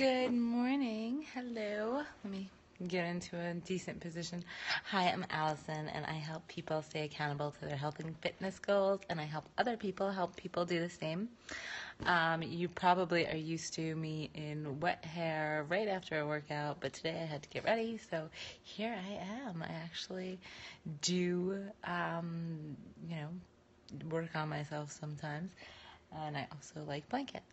Good morning. Hello. Let me get into a decent position. Hi, I'm Allison, and I help people stay accountable to their health and fitness goals, and I help other people help people do the same. You probably are used to me in wet hair right after a workout, but today I had to get ready, so here I am. I actually do, work on myself sometimes, and I also like blankets.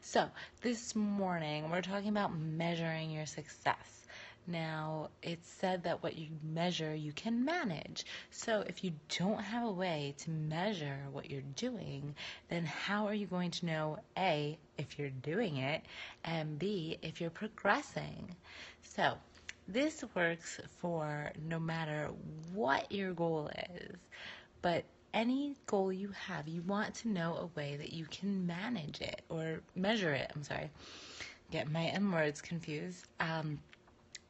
So this morning we're talking about measuring your success. Now, it's said that what you measure, you can manage. So if you don't have a way to measure what you're doing, then how are you going to know, A, if you're doing it, and B, if you're progressing? So this works for no matter what your goal is, but any goal you have, you want to know a way that you can manage it or measure it. I'm sorry, get my M words confused.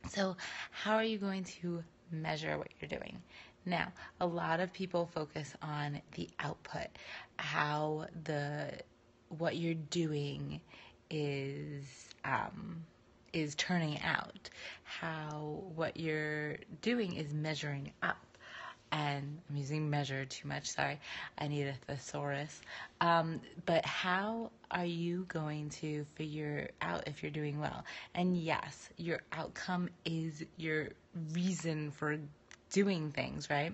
So how are you going to measure what you're doing? Now, a lot of people focus on the output, how what you're doing is turning out, how what you're doing is measuring up. And I'm using measure too much, sorry, I need a thesaurus. But how are you going to figure out if you're doing well? And yes, your outcome is your reason for doing things, right?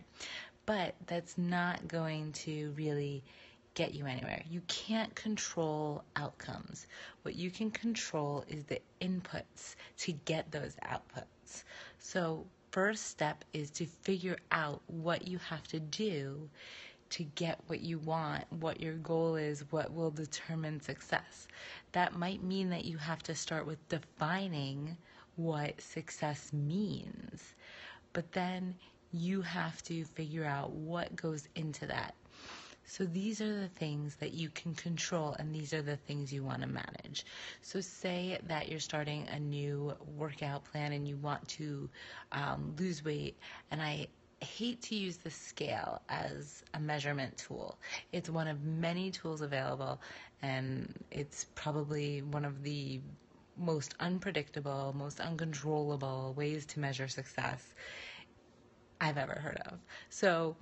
But that's not going to really get you anywhere. You can't control outcomes. What you can control is the inputs to get those outputs. So first step is to figure out what you have to do to get what you want, what your goal is, what will determine success. That might mean that you have to start with defining what success means, but then you have to figure out what goes into that. So these are the things that you can control, and these are the things you want to manage. So say that you're starting a new workout plan and you want to lose weight, and I hate to use the scale as a measurement tool. It's one of many tools available, and it's probably one of the most unpredictable, most uncontrollable ways to measure success I've ever heard of. So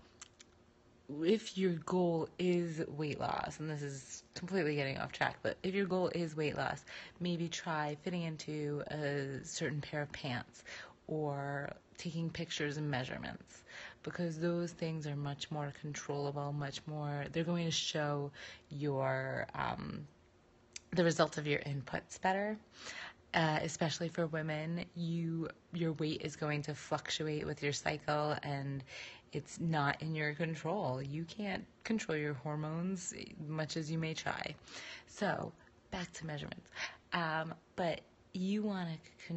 if your goal is weight loss, and this is completely getting off track, but if your goal is weight loss, maybe try fitting into a certain pair of pants or taking pictures and measurements, because those things are much more controllable, they're going to show your the result of your inputs better. Especially for women, your weight is going to fluctuate with your cycle, and it's not in your control. You can't control your hormones much as you may try. So back to measurements. But you want to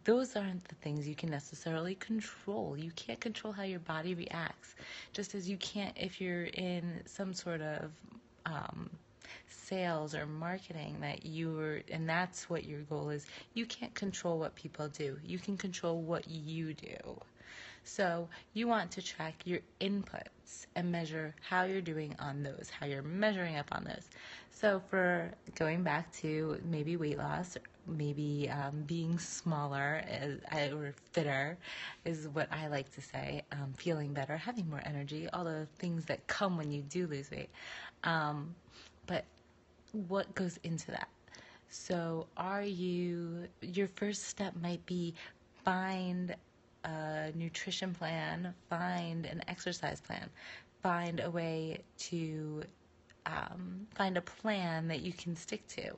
those aren't the things you can necessarily control. You can't control how your body reacts, just as you can't if you're in some sort of sales or marketing and that's what your goal is. You can't control what people do. You can control what you do. So you want to track your inputs and measure how you're doing on those, how you're measuring up on those. So for going back to maybe weight loss, maybe being smaller or fitter is what I like to say, feeling better, having more energy, all the things that come when you do lose weight. But what goes into that? So your first step might be find a nutrition plan, find an exercise plan, find a way to find a plan that you can stick to.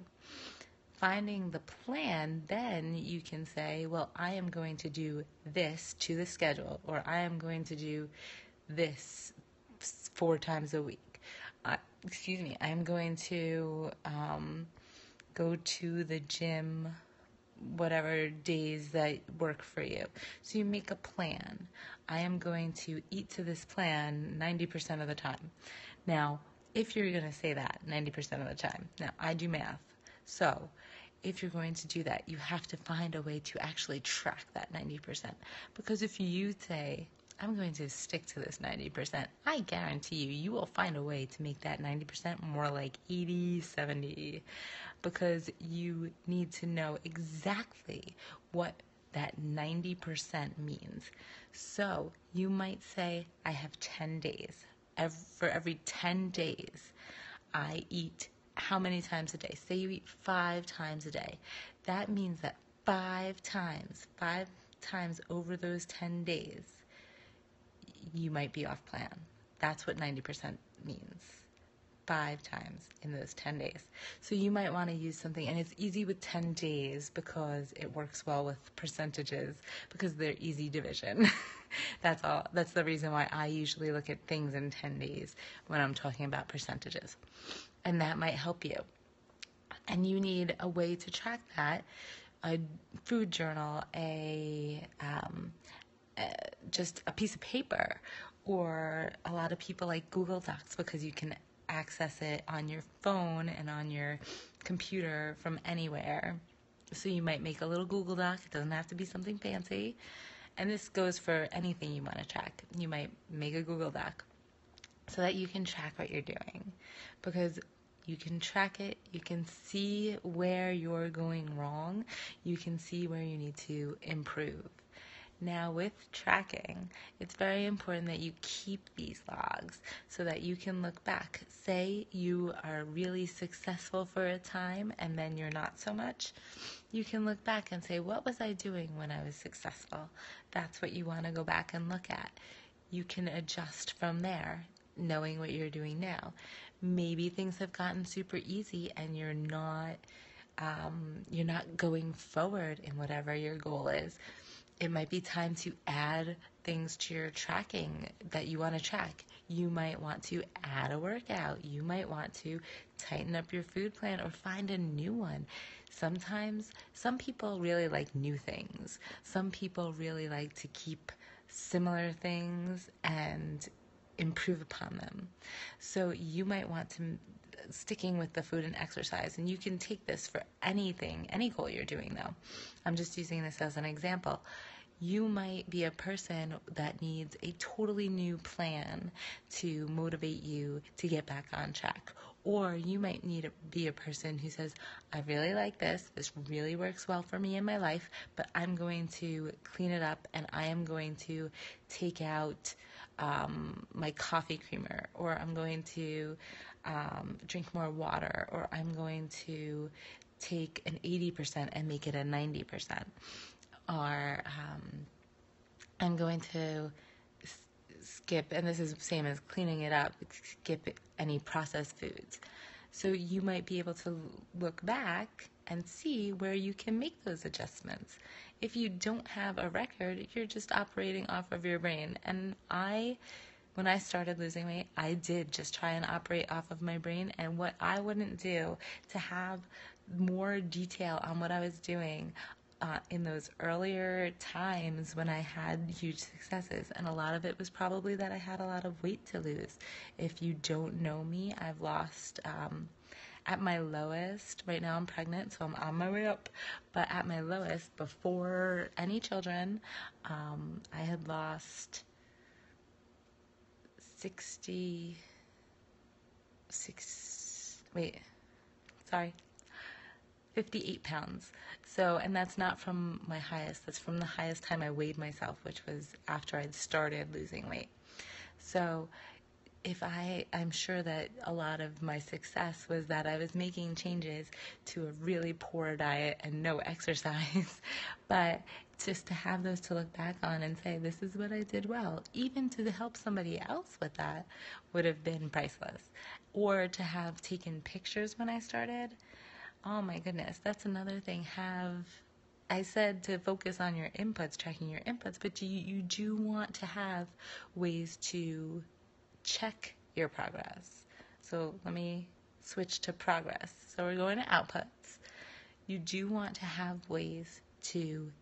Finding the plan, then you can say, well, I am going to do this to the schedule, or I am going to do this 4 times a week. I'm going to go to the gym whatever days that work for you. So you make a plan. I am going to eat to this plan 90% of the time. Now, if you're going to say that 90% of the time, now I do math. So if you're going to do that, you have to find a way to actually track that 90%. Because if you say, I'm going to stick to this 90%. I guarantee you will find a way to make that 90% more like 80, 70, because you need to know exactly what that 90% means. So you might say, I have 10 days. For every 10 days, I eat how many times a day? Say you eat 5 times a day. That means that 5 times over those 10 days, you might be off plan. That's what 90% means. 5 times in those 10 days. So you might want to use something, and it's easy with 10 days because it works well with percentages because they're easy division. That's all. That's the reason why I usually look at things in 10 days when I'm talking about percentages. And that might help you. And you need a way to track that, a food journal, just a piece of paper, or a lot of people like Google Docs because you can access it on your phone and on your computer from anywhere. So you might make a little Google Doc. It doesn't have to be something fancy. And this goes for anything you want to track. You might make a Google Doc so that you can track what you're doing, because you can track it, you can see where you're going wrong, you can see where you need to improve. Now, with tracking, it's very important that you keep these logs so that you can look back. Say you are really successful for a time and then you're not so much. You can look back and say, what was I doing when I was successful? That's what you want to go back and look at. You can adjust from there, knowing what you're doing now. Maybe things have gotten super easy and you're not going forward in whatever your goal is. It might be time to add things to your tracking that you want to track. You might want to add a workout. You might want to tighten up your food plan or find a new one. Sometimes, some people really like new things. Some people really like to keep similar things and improve upon them. So you might want to, sticking with the food and exercise, and you can take this for anything, any goal you're doing though. I'm just using this as an example. You might be a person that needs a totally new plan to motivate you to get back on track. Or you might need to be a person who says, I really like this. This really works well for me in my life, but I'm going to clean it up and I am going to take out my coffee creamer, or I'm going to drink more water, or I'm going to take an 80% and make it a 90%, or I'm going to skip, and this is the same as cleaning it up, skip any processed foods. So you might be able to look back and see where you can make those adjustments. If you don't have a record, you're just operating off of your brain. And when I started losing weight, I did just try and operate off of my brain. And what I wouldn't do to have more detail on what I was doing in those earlier times when I had huge successes. And a lot of it was probably that I had a lot of weight to lose. If you don't know me, I've lost, at my lowest, right now I'm pregnant, so I'm on my way up, but at my lowest, before any children, I had lost 58 pounds. So, and that's not from my highest, that's from the highest time I weighed myself, which was after I'd started losing weight. So I'm sure that a lot of my success was that I was making changes to a really poor diet and no exercise, but just to have those to look back on and say, this is what I did well, even to help somebody else with that would have been priceless. Or to have taken pictures when I started. Oh my goodness, that's another thing. I said to focus on your inputs, tracking your inputs, but you do want to have ways to check your progress. So let me switch to progress. So we're going to outputs. You do want to have ways to,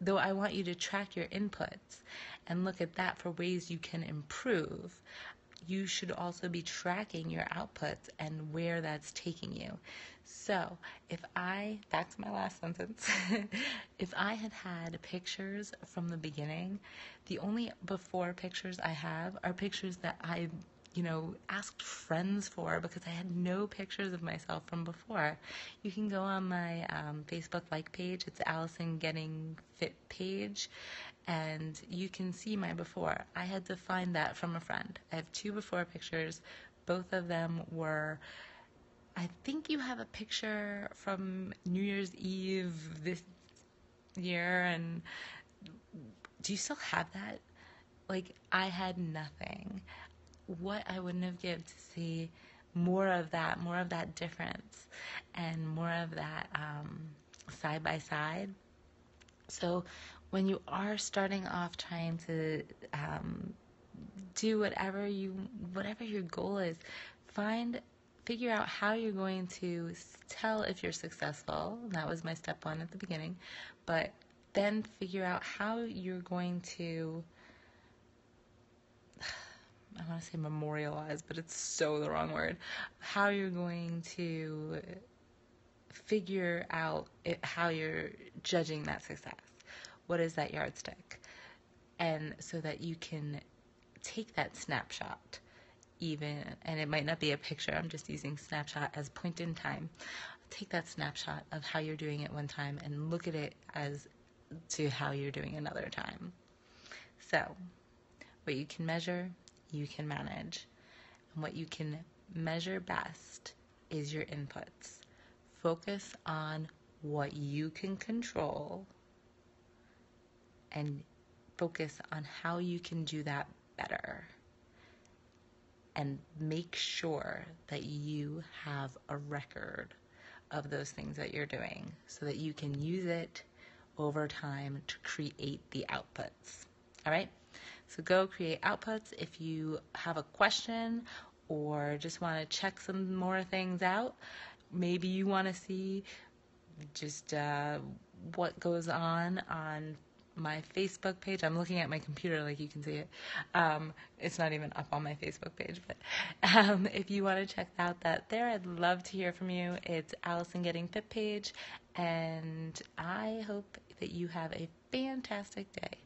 though I want you to track your inputs and look at that for ways you can improve. you should also be tracking your outputs and where that's taking you. So back to my last sentence, if I had had pictures from the beginning, the only before pictures I have are pictures that I asked friends for because I had no pictures of myself from before. You can go on my Facebook like page. It's Allison Getting Fit page, and you can see my before. I had to find that from a friend. I have 2 before pictures. Both of them were, I think you have a picture from New Year's Eve this year, and do you still have that? Like, I had nothing. What I wouldn't have given to see more of that difference, and more of that side by side. So when you are starting off trying to do whatever your goal is, figure out how you're going to tell if you're successful. That was my step 1 at the beginning. But then figure out how you're going to, I want to say memorialize, but it's so the wrong word. How you're going to figure out how you're judging that success. What is that yardstick? And so that you can take that snapshot, and it might not be a picture, I'm just using snapshot as point in time. Take that snapshot of how you're doing it one time and look at it as to how you're doing another time. So, what you can measure, you can manage. And what you can measure best is your inputs. Focus on what you can control and focus on how you can do that better. And make sure that you have a record of those things that you're doing so that you can use it over time to create the outputs. All right? So go create outputs. If you have a question or just want to check some more things out, maybe you want to see just what goes on my Facebook page. I'm looking at my computer like you can see it. It's not even up on my Facebook page, but if you want to check out that there, I'd love to hear from you. It's Allison Getting Fit page, and I hope that you have a fantastic day.